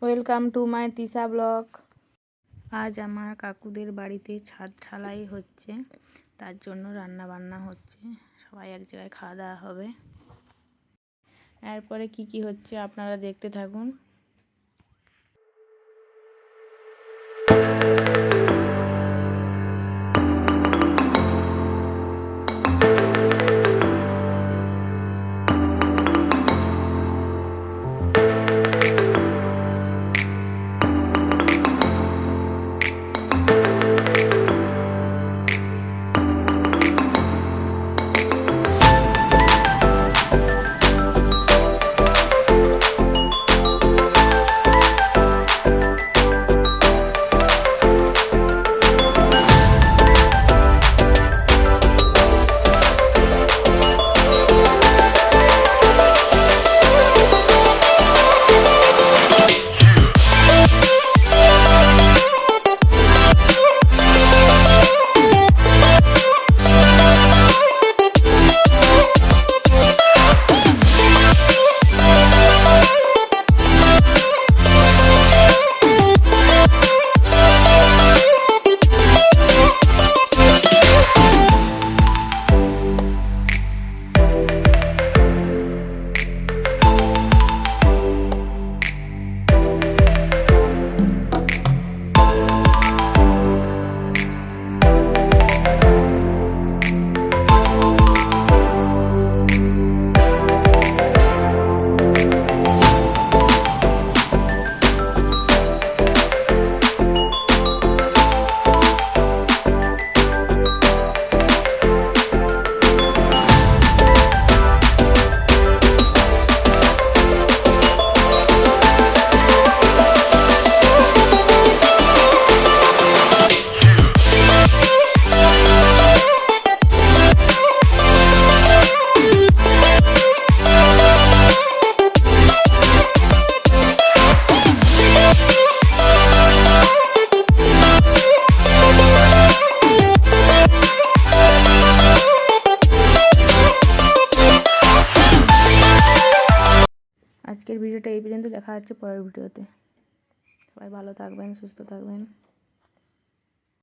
Welcome to my Tisha blog. আজ আমার কাকুদের বাড়িতে ছাদ ঢালাই হচ্ছে, তার জন্য রান্না বান্না হচ্ছে। সবাই এক জায়গায় খাওয়া দাওয়া হবে। এরপরে কি কি হচ্ছে আপনারা দেখতে থাকুন। আজকের ভিডিওটা এই পর্যন্ত, দেখা হচ্ছে পরের ভিডিওতে। সবাই ভালো থাকবেন, সুস্থ থাকবেন।